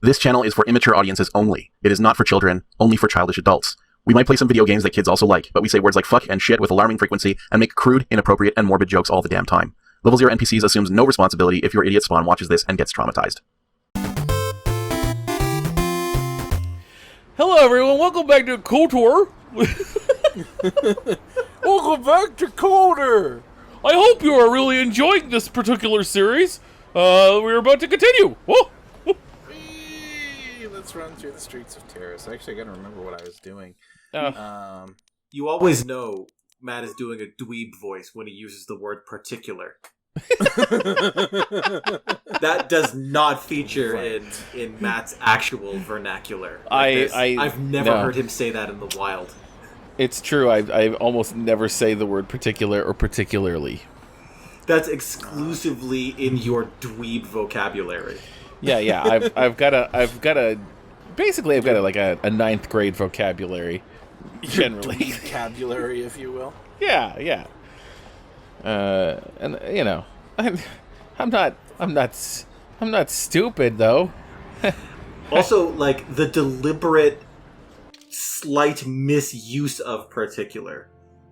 This channel is for immature audiences only. It is not for children, only for childish adults. We might play some video games that kids also like, but we say words like fuck and shit with alarming frequency and make crude, inappropriate, and morbid jokes all the damn time. Level 0 NPCs assumes no responsibility if your idiot spawn watches this and gets traumatized. Hello everyone, welcome back to KOTOR. Welcome back to KOTOR. I hope you are really enjoying this particular series. We're about to continue. Whoa. Let's run through the streets of Terrace. Actually, I gotta remember what I was doing. You always know Matt is doing a dweeb voice when he uses the word particular. That does not feature in Matt's actual vernacular. I've never heard him say that in the wild. It's true. I almost never say the word particular or particularly. That's exclusively in your dweeb vocabulary. Yeah. I've got a like a ninth grade vocabulary. Generally, vocabulary, if you will. Yeah. And you know, I'm not stupid though. Also, like the deliberate, slight misuse of particular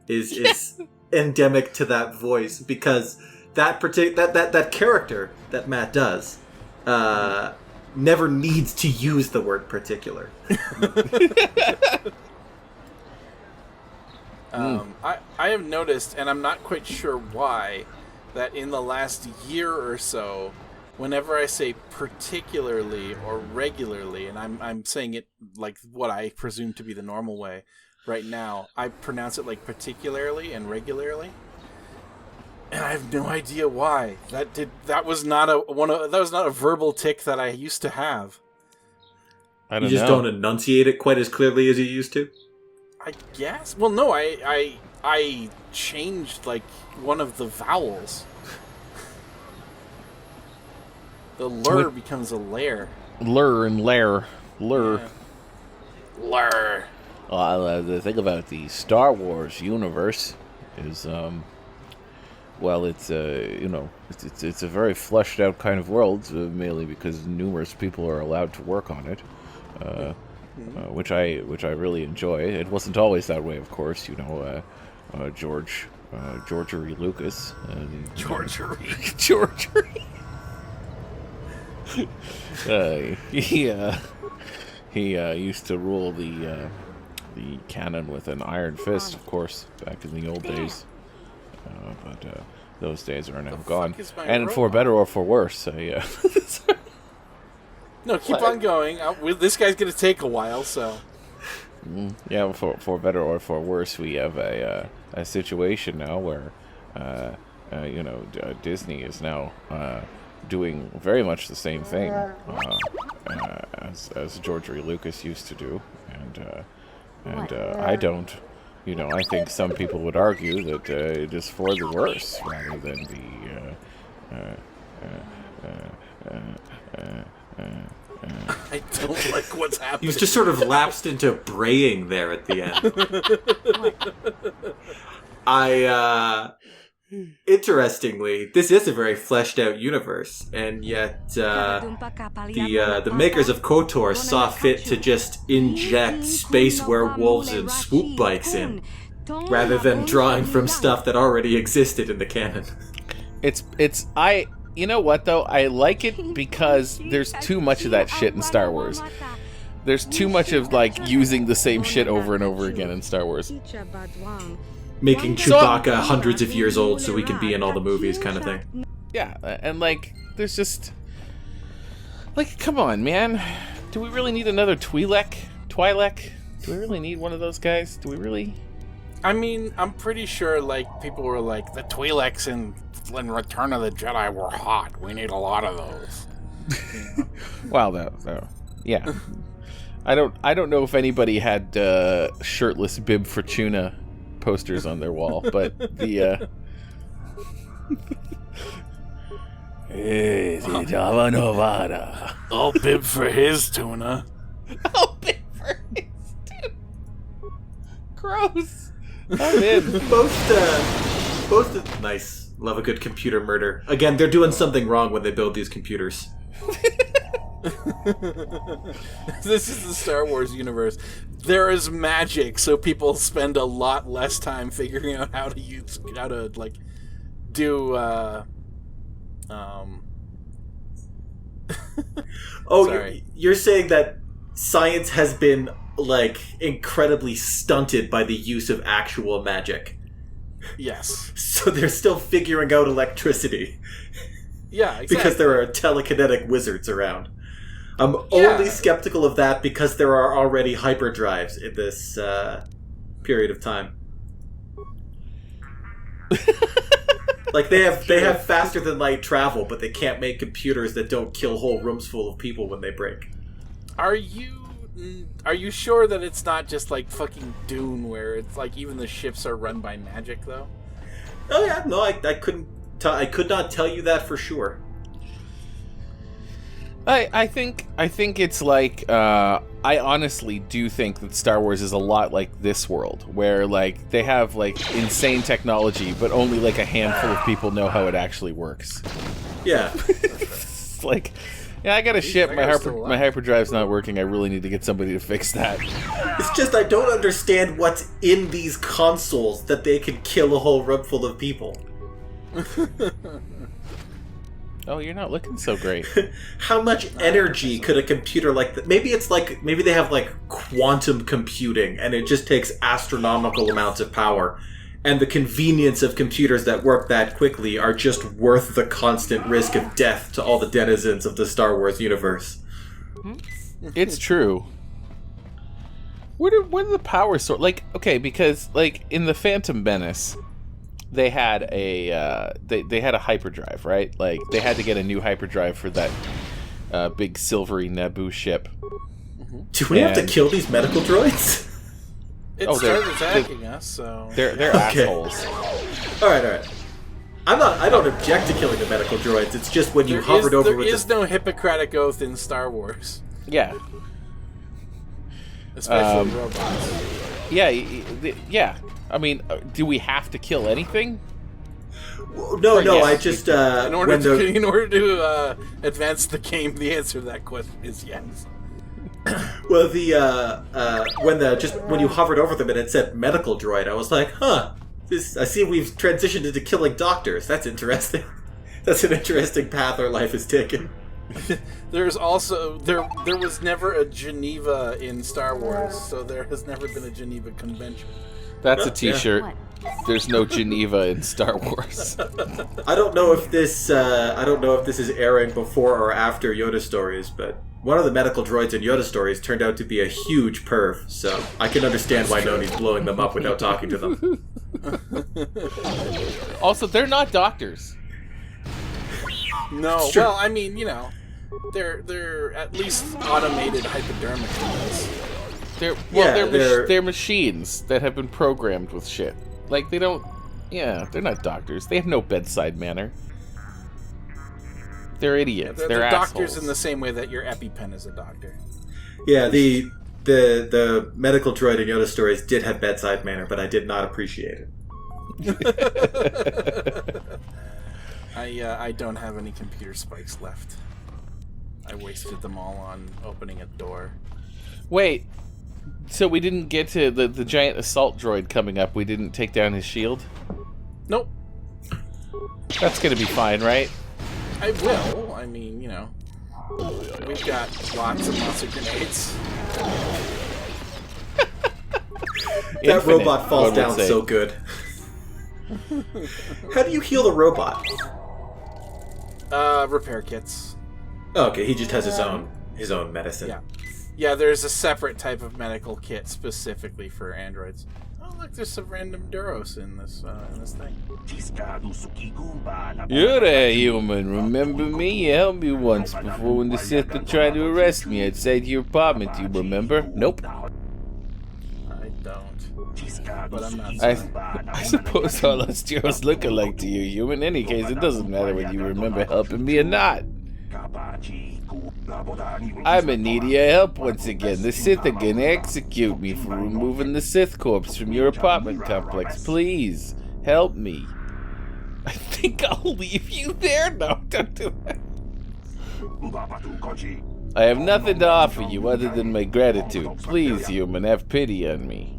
is endemic to that voice, because that character that Matt does never needs to use the word particular. I have noticed, and I'm not quite sure why, that in the last year or so, whenever I say particularly or regularly, and I'm saying it like what I presume to be the normal way right now, I pronounce it like particularly and regularly, and I have no idea why. That was not a verbal tick that I used to have. I don't know. You just don't enunciate it quite as clearly as you used to? I guess. Well, no, I changed like one of the vowels. The lur becomes a lair. Lur and lair. Lur. Yeah. Lur. The thing about the Star Wars universe is, it's it's a very fleshed out kind of world, mainly because numerous people are allowed to work on it. Which I really enjoy. It wasn't always that way, of course. You know, Georgery Lucas. Georgery. He used to rule the canon with an iron fist, of course, back in the old days. But those days are now gone. And for better or for worse, No, keep on going. This guy's going to take a while, so... Yeah, for better or for worse, we have a situation now where, Disney is now doing very much the same thing as Georgery Lucas used to do, and I don't. You know, I think some people would argue that it is for the worse rather than I don't like what's happening. You've just sort of lapsed into braying there at the end. Interestingly, this is a very fleshed out universe, and yet the makers of KOTOR saw fit to just inject space werewolves and swoop bikes in, rather than drawing from stuff that already existed in the canon. You know what, though? I like it because there's too much of that shit in Star Wars. There's too much of, like, using the same shit over and over again in Star Wars. Making Chewbacca hundreds of years old so he can be in all the movies kind of thing. Yeah, and, like, there's just... Like, come on, man. Do we really need another Twi'lek? Do we really need one of those guys? Do we really? I mean, I'm pretty sure, like, people were like, the Twi'leks in Return of the Jedi were hot. We need a lot of those. Well, yeah. I don't know if anybody had shirtless Bib Fortuna posters on their wall, but the I'll bib for his tuna. I'll bib for his tuna. Gross. I'm in. Most nice. Love a good computer murder. Again, they're doing something wrong when they build these computers. This is the Star Wars universe. There is magic, so people spend a lot less time figuring out how to like do Oh, Sorry. you're saying that science has been like incredibly stunted by the use of actual magic. Yes. So they're still figuring out electricity Yeah, exactly. because there are telekinetic wizards around. I'm Yeah. only skeptical of that because there are already hyperdrives in this period of time. Like they have faster than light travel, but they can't make computers that don't kill whole rooms full of people when they break. Are you sure that it's not just like fucking Dune, where it's like even the ships are run by magic, though? Oh yeah, no, I couldn't. I could not tell you that for sure. I think it's like I honestly do think that Star Wars is a lot like this world, where like they have like insane technology, but only like a handful of people know how it actually works. Yeah. It's like, yeah, I got a ship. that My guy's still alive. my hyperdrive's not working. I really need to get somebody to fix that. It's just I don't understand what's in these consoles that they can kill a whole room full of people. Oh, you're not looking so great. How much energy could a computer like that? Maybe they have like quantum computing and it just takes astronomical amounts of power. And the convenience of computers that work that quickly are just worth the constant risk of death to all the denizens of the Star Wars universe. It's true. Where did the power source? Like, okay, because like in the Phantom Menace, they had a they had a hyperdrive, right? Like they had to get a new hyperdrive for that big silvery Naboo ship. Do we have to And- kill these medical droids? It Oh, started attacking us, so They're Okay. assholes. All right. I don't object to killing the medical droids. It's just when you hovered over there with is the... no Hippocratic oath in Star Wars, Yeah, especially robots. yeah, yeah. I mean, do we have to kill anything? No, Yes. I just In order when to the in order to advance the game, the answer to that question is yes. well when you hovered over them and it said medical droid, I was like, huh. I see we've transitioned into killing doctors. That's interesting. That's an interesting path our life has taken. There's also there was never a Geneva in Star Wars, so there has never been a Geneva Convention. That's a Yeah. T-shirt. There's no Geneva in Star Wars. I don't know if this is airing before or after Yoda Stories, but one of the medical droids in Yoda Stories turned out to be a huge perv, so I can understand why Noni's blowing them up without talking to them. Also, they're not doctors. No, It's true. well, I mean, you know, they're at least automated hypodermic needles. They're machines that have been programmed with shit. Like they don't. Yeah, they're not doctors. They have no bedside manner. They're idiots. They're They're doctors assholes. in the same way that your EpiPen is a doctor. Yeah, the medical droid in Yoda Stories did have bedside manner, but I did not appreciate it. I don't have any computer spikes left. I wasted them all on opening a door. Wait. So we didn't get to the giant assault droid coming up. We didn't take down his shield. Nope. That's gonna be fine, right? I will. I mean, you know, we've got lots and lots of grenades. That Infinite, robot falls one would down say. so good. How do you heal the robot? Repair kits. Oh, okay, he just has his own medicine. Yeah. Yeah, there's a separate type of medical kit specifically for androids. Oh, look, there's some random Duros in this thing. You're a human. Remember me? You helped me once before when the Sith were trying to arrest me outside your apartment. You remember? Nope. I don't. But I'm not I suppose all us Joes look alike to you, human. In any case, it doesn't matter whether you remember helping me or not. I'm in need of your help once again. The Sith are gonna execute me for removing the Sith corpse from your apartment complex. Please, help me. I think I'll leave you there. No, don't do that. I have nothing to offer you other than my gratitude. Please, human, have pity on me.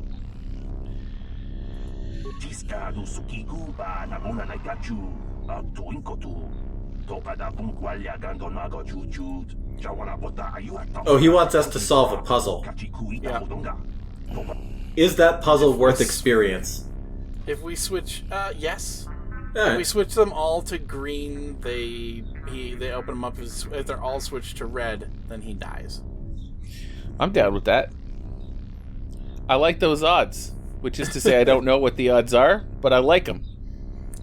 Oh, he wants us to solve a puzzle. Yeah. Is that puzzle worth experience? If we switch, yes. If we Alright. switch them all to green, they open them up. If they're all switched to red, then he dies. I'm down with that. I like those odds, which is to say I don't know what the odds are, but I like them.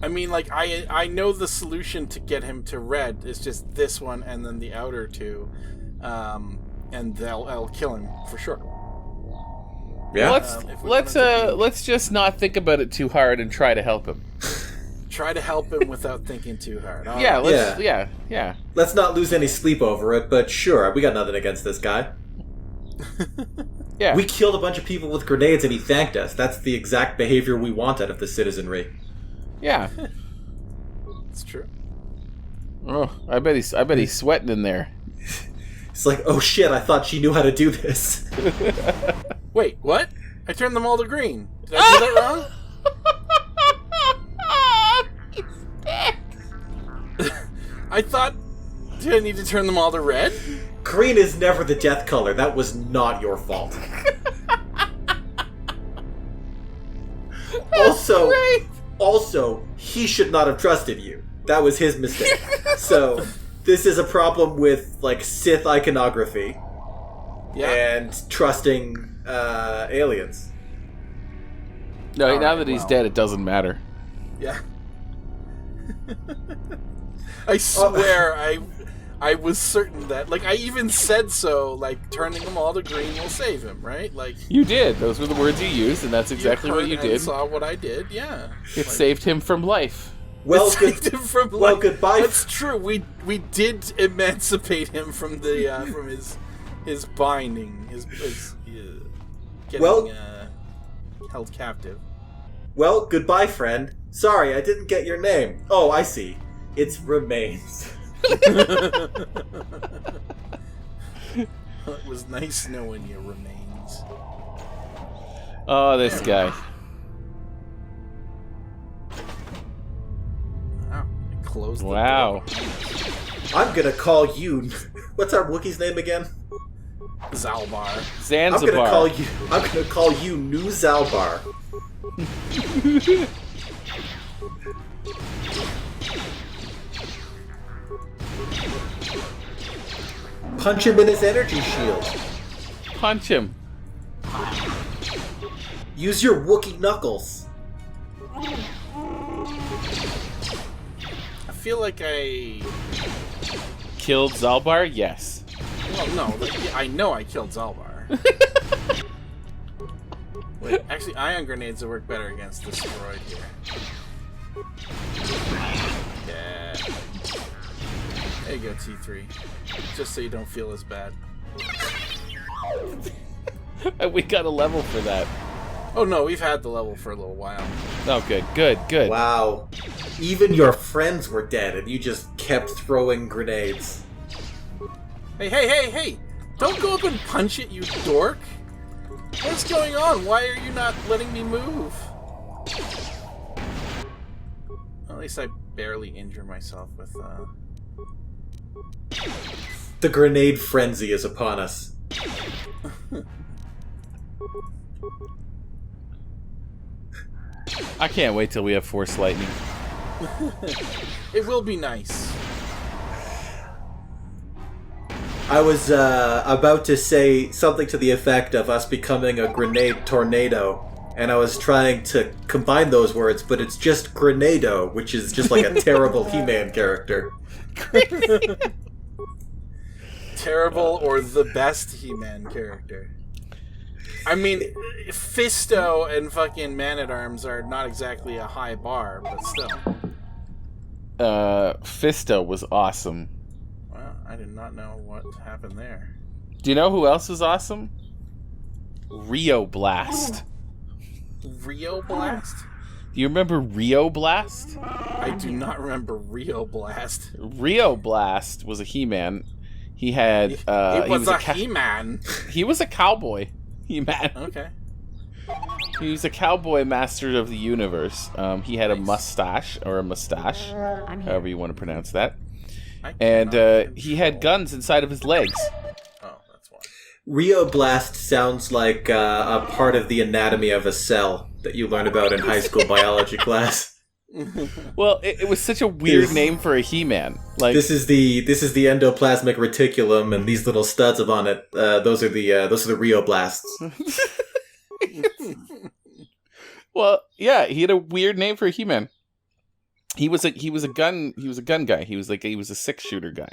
I mean, like, I know the solution to get him to red is just this one and then the outer two, and I'll kill him for sure. Yeah. If we wanted to Let's just not think about it too hard and try to help him. try to help him without thinking too hard. All Yeah, right. yeah. Let's not lose any sleep over it, but sure, we got nothing against this guy. Yeah. We killed a bunch of people with grenades and he thanked us. That's the exact behavior we want out of the citizenry. Yeah. It's true. Oh, I bet he's sweating in there. It's like, oh shit, I thought she knew how to do this. Wait, what? I turned them all to green. Did I do that wrong? I thought... Did I need to turn them all to red? Green is never the death color. That was not your fault. Also, he should not have trusted you. That was his mistake. So, this is a problem with, like, Sith iconography Yeah. and trusting aliens. No, All now right, that he's well. dead, it doesn't matter. Yeah. I swear I was certain that, like, I even said so, like, turning them all to green will save him, right? Like, You did. Those were the words you used, and that's exactly what you heard and did. saw what I did, yeah. It saved him from life. Well, It saved him from well, life. goodbye. That's true. We did emancipate him from the from his binding, his getting Well- held captive. Well, goodbye, friend. Sorry, I didn't get your name. Oh, I see. It's Remains. It was nice knowing your remains. Oh, this guy. Wow. I closed the Wow. door. I'm gonna call you... What's our Wookiee's name again? Zalbar. I'm Zanzibar. gonna call you New Zalbar. Punch him in his energy shield. Punch him. Use your Wookiee knuckles. I feel like I... Killed Zalbar? Yes. Well, no. Like, I know I killed Zalbar. Wait, actually, ion grenades would work better against this droid here. Yeah. There you go, T3. Just so you don't feel as bad. We got a level for that. Oh no, we've had the level for a little while. Oh, good. Wow. Even your friends were dead and you just kept throwing grenades. Hey! Don't go up and punch it, you dork! What's going on? Why are you not letting me move? At least I barely injure myself with, The grenade frenzy is upon us. I can't wait till we have Force Lightning. It will be nice. I was about to say something to the effect of us becoming a grenade tornado, and I was trying to combine those words, but it's just Grenado, which is just like a terrible He-Man character. Terrible or the best He-Man character. I mean, Fisto and fucking Man-at-Arms are not exactly a high bar, but still. Fisto was awesome. Wow, I did not know what happened there. Do you know who else is awesome? Rio Blast. Rio Blast? Do you remember Rio Blast? I do not remember Rio Blast. Rio Blast was a He-Man. He had. He was a He He-Man. He was a cowboy. He-Man. Okay. He was a cowboy master of the universe. He had a mustache, however you want to pronounce that. And he had guns inside of his legs. Oh, that's why. Rheoblast sounds like a part of the anatomy of a cell that you learn about in high school biology class. Well, it was such a weird name for a He-Man. Like this is the endoplasmic reticulum, and these little studs on it. Those are the rheoblasts. Well, yeah, he had a weird name for a He-Man. He was a gun guy. He was a 6-shooter guy.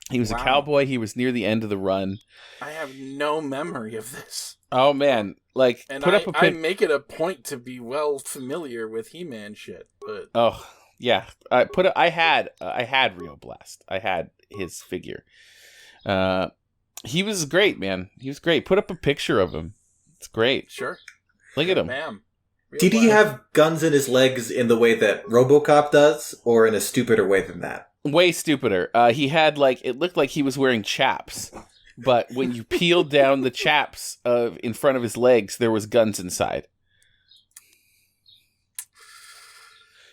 He was a cowboy. He was near the end of the run. I have no memory of this. Oh man, like And put up a I make it a point to be well familiar with He-Man shit, but Oh yeah, I had Rheoblast. I had his figure. He was great, man. He was great. Put up a picture of him. It's great. sure. Look at him. Bam. Did he have guns in his legs in the way that RoboCop does, or in a stupider way than that? Way stupider. He had it looked like he was wearing chaps, but when you peeled down the chaps in front of his legs, there was guns inside.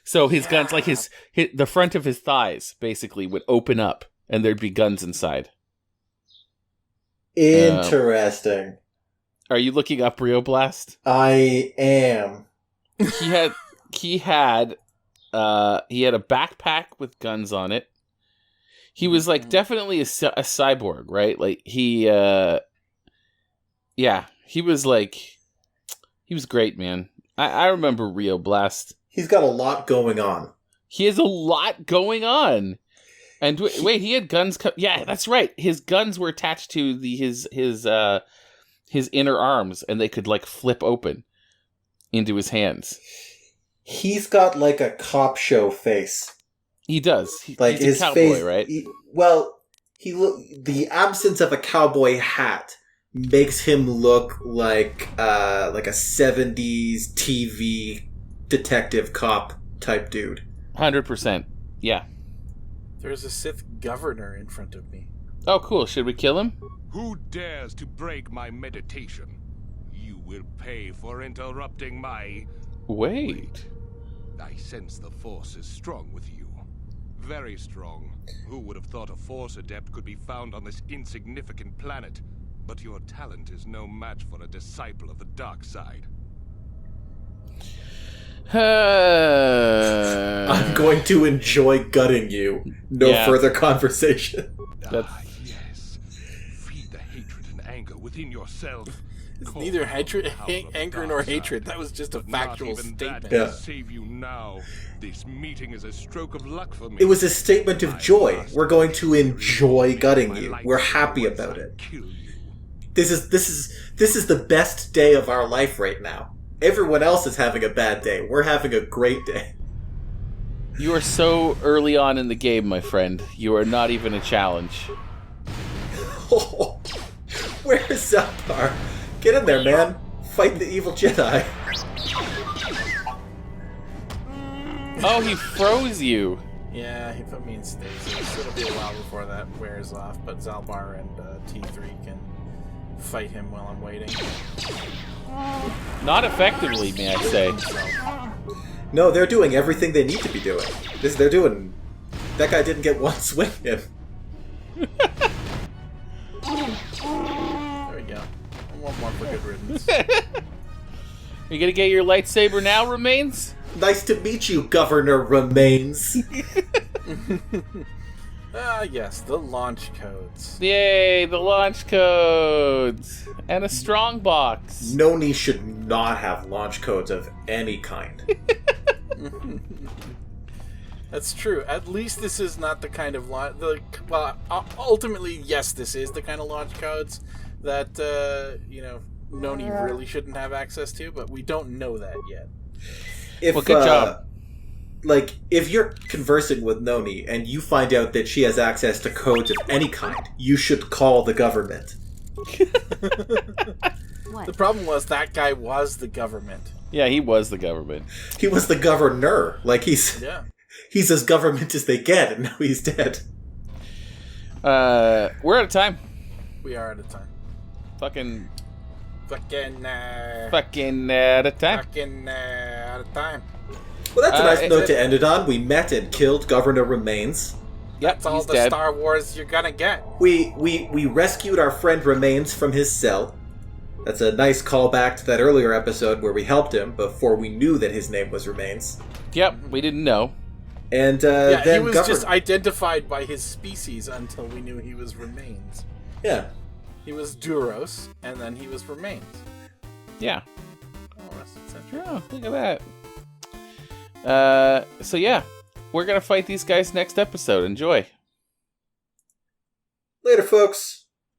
So his guns, like the front of his thighs, basically would open up, and there'd be guns inside. Interesting. Are you looking up Rheoblast? I am. He had a backpack with guns on it. He was definitely a cyborg, right? Like he was great, man. I remember Rheoblast. He's got a lot going on. He has a lot going on. And wait, he had guns. Yeah, that's right. His guns were attached to his inner arms, and they could flip open into his hands. He's got a cop show face. He does. He's his a cowboy, face, right? The absence of a cowboy hat makes him look like a 70s TV detective cop type dude. 100%. Yeah. There's a Sith governor in front of me. Oh, cool. Should we kill him? Who dares to break my meditation? You will pay for interrupting my... Wait. I sense the Force is strong with you. Very strong. Who would have thought a Force adept could be found on this insignificant planet? But your talent is no match for a disciple of the dark side. I'm going to enjoy gutting you. No further conversation. Yes. Feed the hatred and anger within yourself. It's neither anger nor hatred. That was just a factual statement. Yeah. Save you now. This meeting is a stroke of luck for me. It was a statement of joy. We're going to enjoy gutting you. We're happy about it. This is the best day of our life right now. Everyone else is having a bad day. We're having a great day. You are so early on in the game, my friend. You are not even a challenge. Oh, where's Zalbar? Get in there, man. Fight the evil Jedi. Oh, he froze you. Yeah, he put me in stasis. It'll be a while before that wears off, but Zalbar and T3 can fight him while I'm waiting. Not effectively, may I say. No, they're doing everything they need to be doing. They're doing... That guy didn't get one swing in. There we go. One more for good riddance. You gonna get your lightsaber now, Remains? Nice to meet you, Governor Remains. Yes, the launch codes. Yay, the launch codes! And a strong box. Noni should not have launch codes of any kind. That's true. At least this is not the kind of launch... ultimately, yes, this is the kind of launch codes that, Noni really shouldn't have access to, but we don't know that yet. Well, good job. If you're conversing with Noni and you find out that she has access to codes of any kind, you should call the government. The problem was that guy was the government. Yeah, he was the government. He was the governor. Yeah. He's as government as they get, and now he's dead. We're out of time. We are out of time. Fucking Fucking out of time. out of time. Well, that's a nice note it's- to end it on. We met and killed Governor Remains. Yep, That's all he's the dead. Star Wars you're gonna get. We rescued our friend Remains from his cell. That's a nice callback to that earlier episode where we helped him before we knew that his name was Remains. Yep, we didn't know. And Yeah, then he was Governor... just identified by his species until we knew he was Remains. Yeah. He was Duros, and then he was Remains. Yeah. Oh, that's century. Oh, look at that. So yeah, we're gonna fight these guys next episode. Enjoy. Later, folks.